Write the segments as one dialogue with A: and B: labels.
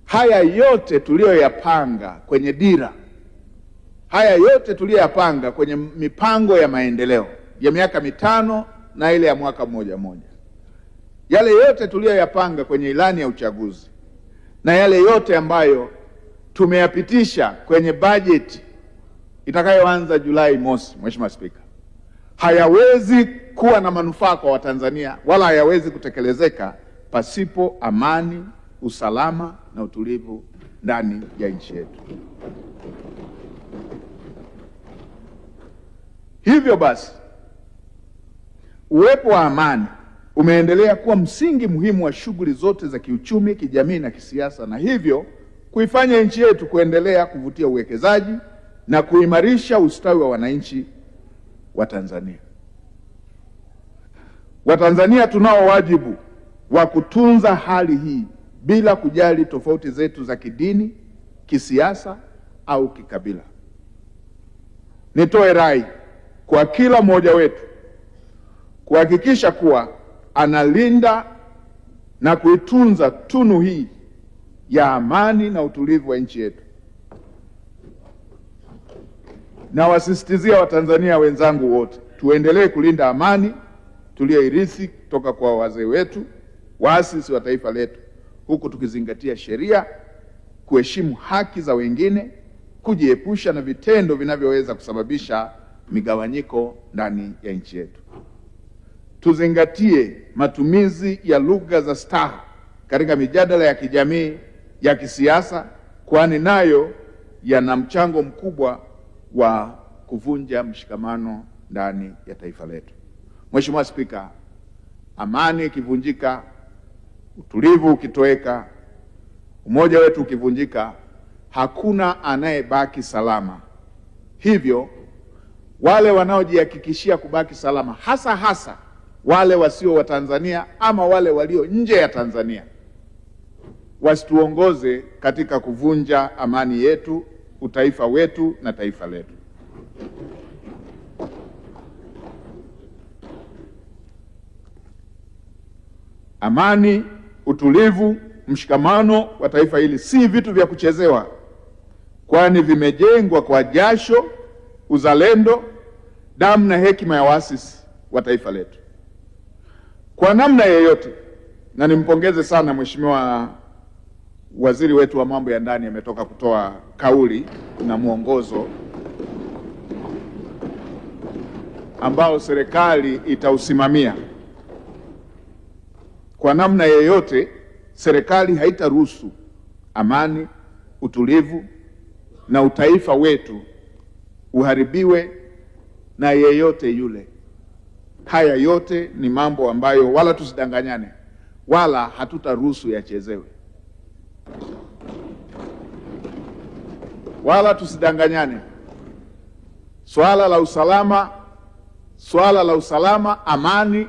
A: haya yote tuliyoyapanga kwenye dira, haya yote tuliyoyapanga kwenye mipango ya maendeleo ya miaka mitano na ile ya mwaka mmoja mmoja, yale yote tuliyoyapanga kwenye ilani ya uchaguzi na yale yote ambayo tumeyapitisha kwenye bajeti itakayoanza Julai mosi, Mheshimiwa Spika, hayawezi kuwa na manufaa kwa Watanzania wala hayawezi kutekelezeka pasipo amani, usalama na utulivu ndani ya nchi yetu. Hivyo basi, uwepo wa amani umeendelea kuwa msingi muhimu wa shughuli zote za kiuchumi, kijamii na kisiasa, na hivyo kuifanya nchi yetu kuendelea kuvutia uwekezaji na kuimarisha ustawi wa wananchi wa Tanzania. Watanzania tunao wajibu wa kutunza hali hii bila kujali tofauti zetu za kidini, kisiasa au kikabila. Nitoe rai kwa kila mmoja wetu kuhakikisha kuwa analinda na kuitunza tunu hii ya amani na utulivu wa nchi yetu. Na wasisitizia Watanzania wenzangu wote, tuendelee kulinda amani tuliyoirithi kutoka kwa wazee wetu, waasisi wa taifa letu, huku tukizingatia sheria, kuheshimu haki za wengine, kujiepusha na vitendo vinavyoweza kusababisha migawanyiko ndani ya nchi yetu. Tuzingatie matumizi ya lugha za staha katika mijadala ya kijamii, ya kisiasa, kwani nayo yana mchango mkubwa wa kuvunja mshikamano ndani ya taifa letu. Mheshimiwa Spika, amani ikivunjika, utulivu ukitoweka, umoja wetu ukivunjika, hakuna anayebaki salama. Hivyo wale wanaojihakikishia kubaki salama, hasa wale wasio wa Tanzania ama wale walio nje ya Tanzania, wasituongoze katika kuvunja amani yetu, utaifa wetu na taifa letu. Amani, utulivu, mshikamano wa taifa hili si vitu vya kuchezewa, kwani vimejengwa kwa jasho, uzalendo, damu na hekima ya waasisi wa taifa letu. Kwa namna yeyote, na nimpongeze sana Mheshimiwa Waziri wetu wa mambo ya ndani, ametoka kutoa kauli na mwongozo ambao serikali itausimamia. Kwa namna yeyote, serikali haitaruhusu amani, utulivu na utaifa wetu uharibiwe na yeyote yule. Haya yote ni mambo ambayo wala tusidanganyane, wala hatutaruhusu yachezewe. Wala tusidanganyane. Swala la usalama, amani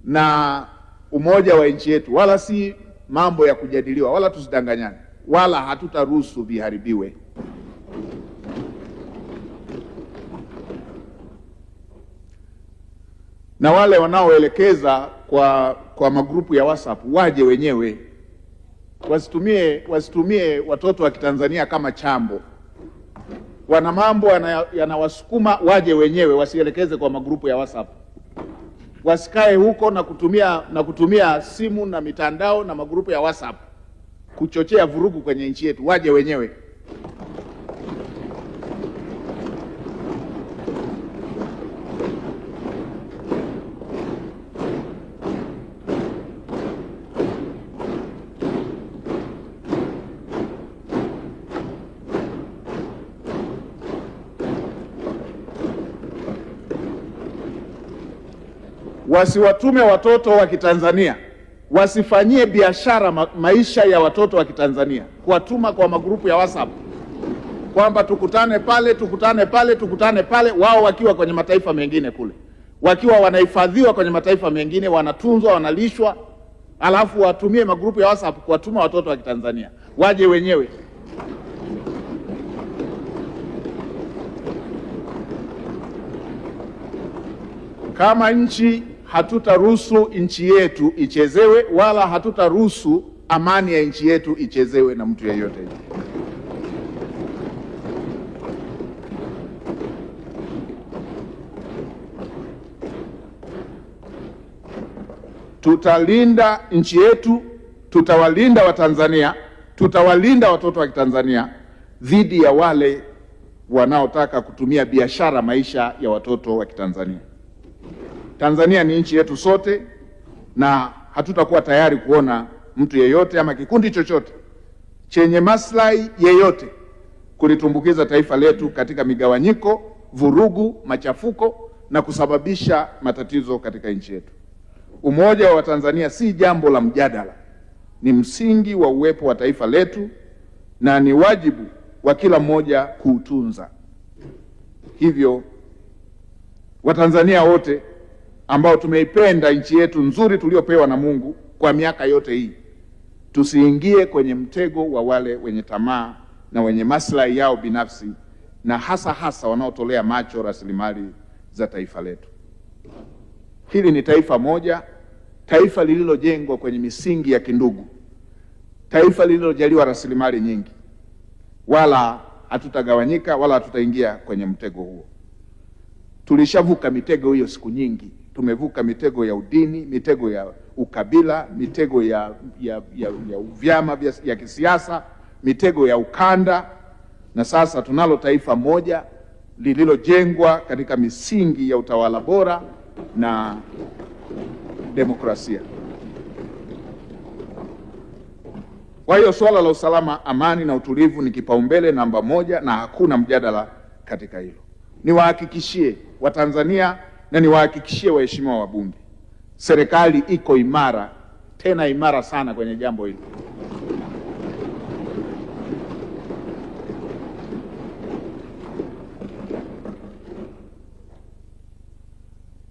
A: na umoja wa nchi yetu wala si mambo ya kujadiliwa, wala tusidanganyane, wala hatutaruhusu viharibiwe. Na wale wanaoelekeza kwa magrupu ya WhatsApp waje wenyewe, wasitumie watoto wa Kitanzania kama chambo. Wana mambo yanawasukuma, waje wenyewe, wasielekeze kwa magrupu ya WhatsApp. Wasikae huko na kutumia simu na mitandao na magrupu ya WhatsApp kuchochea vurugu kwenye nchi yetu. Waje wenyewe. Wasiwatume watoto wa Kitanzania, wasifanyie biashara maisha ya watoto wa Kitanzania, kuwatuma kwa magrupu ya WhatsApp kwamba tukutane pale, wao wakiwa kwenye mataifa mengine kule, wakiwa wanahifadhiwa kwenye mataifa mengine, wanatunzwa, wanalishwa, alafu watumie magrupu ya WhatsApp kuwatuma watoto wa Kitanzania. Waje wenyewe. Kama nchi hatutaruhusu nchi yetu ichezewe, wala hatutaruhusu amani ya nchi yetu ichezewe na mtu yeyote. Tutalinda nchi yetu, tutawalinda Watanzania, tutawalinda watoto wa Kitanzania dhidi ya wale wanaotaka kutumia biashara maisha ya watoto wa Kitanzania. Tanzania ni nchi yetu sote, na hatutakuwa tayari kuona mtu yeyote ama kikundi chochote chenye maslahi yeyote kulitumbukiza taifa letu katika migawanyiko, vurugu, machafuko na kusababisha matatizo katika nchi yetu. Umoja wa Tanzania si jambo la mjadala, ni msingi wa uwepo wa taifa letu na ni wajibu wa kila mmoja kuutunza. Hivyo Watanzania wote ambao tumeipenda nchi yetu nzuri tuliopewa na Mungu kwa miaka yote hii, tusiingie kwenye mtego wa wale wenye tamaa na wenye maslahi yao binafsi, na hasa wanaotolea macho rasilimali za taifa letu. Hili ni taifa moja, taifa lililojengwa kwenye misingi ya kindugu, taifa lililojaliwa rasilimali nyingi. Wala hatutagawanyika wala hatutaingia kwenye mtego huo. Tulishavuka mitego hiyo siku nyingi. Tumevuka mitego ya udini, mitego ya ukabila, mitego ya vyama vya kisiasa, mitego ya ukanda, na sasa tunalo taifa moja lililojengwa katika misingi ya utawala bora na demokrasia. Kwa hiyo swala la usalama, amani na utulivu ni kipaumbele namba moja na hakuna mjadala katika hilo. Niwahakikishie Watanzania na niwahakikishie waheshimiwa wabunge, serikali iko imara, tena imara sana kwenye jambo hili.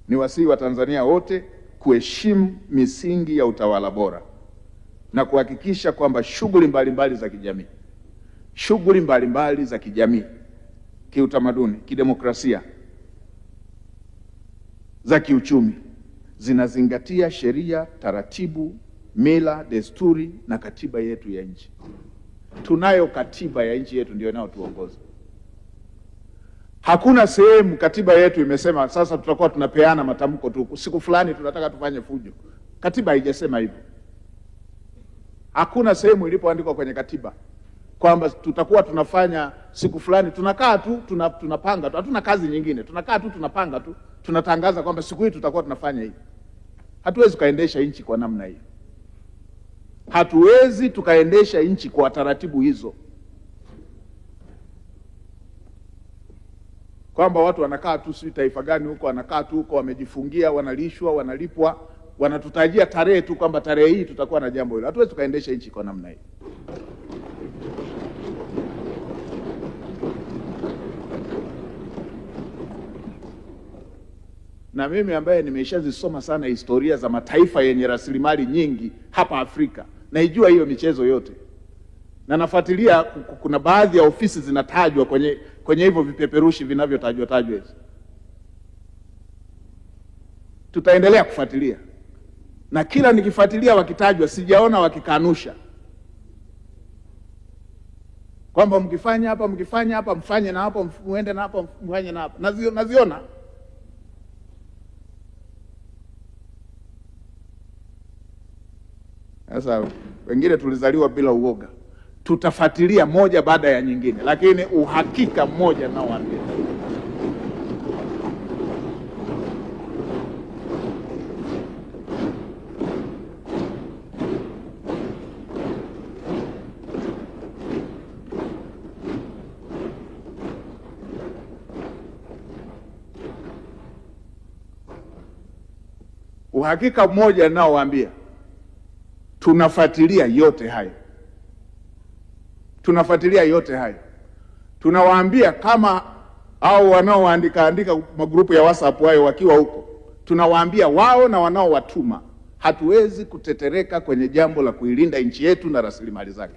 A: Niwasihi Watanzania wote kuheshimu misingi ya utawala bora na kuhakikisha kwamba shughuli mbalimbali za kijamii, kiutamaduni, kidemokrasia, za kiuchumi zinazingatia sheria, taratibu, mila, desturi na katiba yetu ya nchi. Tunayo katiba ya nchi yetu ndio inayotuongoza. Hakuna sehemu katiba yetu imesema sasa tutakuwa tunapeana matamko tu, siku fulani tunataka tufanye fujo. Katiba haijasema hivyo. Hakuna sehemu ilipoandikwa kwenye katiba kwamba tutakuwa tunafanya siku fulani, tunakaa tu tunapanga tu, hatuna kazi nyingine, tunakaa tu tunapanga tu, tunatangaza kwamba siku hii tutakuwa tunafanya hivi. Hatuwezi tukaendesha nchi kwa namna hiyo. Hatuwezi tukaendesha nchi kwa taratibu hizo, kwamba watu wanakaa tu, si taifa gani huko, wanakaa tu huko, wamejifungia, wanalishwa, wanalipwa, wanatutajia tarehe tu kwamba tarehe hii tutakuwa na jambo hilo. Hatuwezi tukaendesha nchi kwa namna hiyo. Na mimi ambaye nimeshazisoma sana historia za mataifa yenye rasilimali nyingi hapa Afrika, naijua hiyo michezo yote. Na nafuatilia, kuna baadhi ya ofisi zinatajwa kwenye hivyo vipeperushi vinavyotajwa hizo. Tutaendelea kufuatilia. Na kila nikifuatilia wakitajwa, sijaona wakikanusha kwamba mkifanya hapa, mfanye na hapo, muende na hapo, mfanye na hapo. Naziona. Sasa wengine tulizaliwa bila uoga. Tutafuatilia moja baada ya nyingine, lakini uhakika mmoja naoambia, uhakika mmoja naoambia, tunafuatilia yote hayo. Tunawaambia kama au wanaoandika magrupu ya WhatsApp hayo wakiwa huko, tunawaambia wao na wanaowatuma, hatuwezi kutetereka kwenye jambo la kuilinda nchi yetu na rasilimali zake.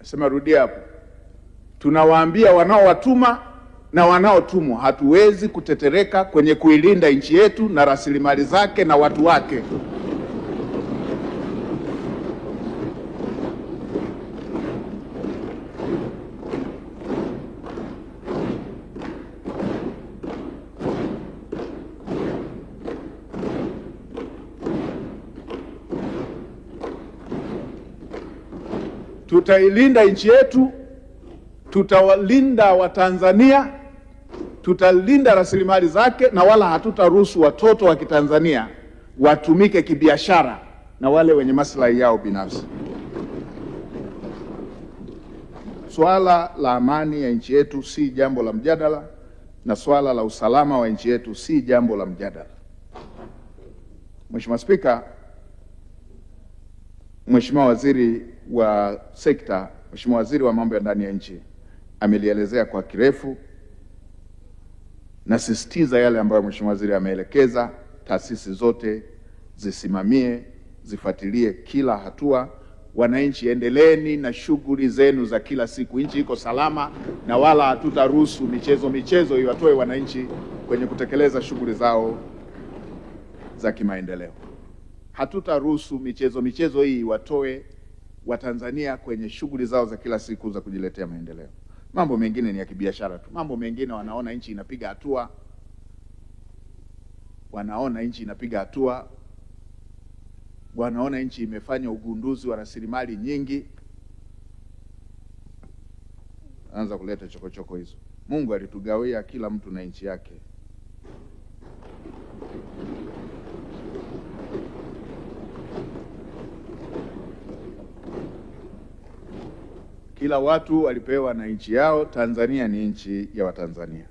A: Nasema rudia hapo. Tunawaambia wanaowatuma na wanaotumwa, hatuwezi kutetereka kwenye kuilinda nchi yetu na rasilimali zake na watu wake. Tutailinda nchi yetu, tutawalinda Watanzania, tutalinda rasilimali zake, na wala hatutaruhusu watoto wa Kitanzania watumike kibiashara na wale wenye maslahi yao binafsi. Swala la amani ya nchi yetu si jambo la mjadala, na swala la usalama wa nchi yetu si jambo la mjadala. Mheshimiwa Spika, Mheshimiwa Waziri wa Sekta, Mheshimiwa Waziri wa Mambo ya Ndani ya Nchi amelielezea kwa kirefu. Nasisitiza yale ambayo Mheshimiwa Waziri ameelekeza, taasisi zote zisimamie, zifuatilie kila hatua. Wananchi, endeleeni na shughuli zenu za kila siku. Nchi iko salama, na wala hatutaruhusu michezo iwatoe wananchi kwenye kutekeleza shughuli zao za kimaendeleo. Hatutaruhusu michezo hii iwatoe Watanzania kwenye shughuli zao za kila siku za kujiletea maendeleo. Mambo mengine ni ya kibiashara tu. Mambo mengine wanaona nchi inapiga hatua, wanaona nchi imefanya ugunduzi wa rasilimali nyingi, anza kuleta chokochoko hizo. Mungu alitugawia kila mtu na nchi yake. Kila watu walipewa na nchi yao. Tanzania ni nchi ya Watanzania.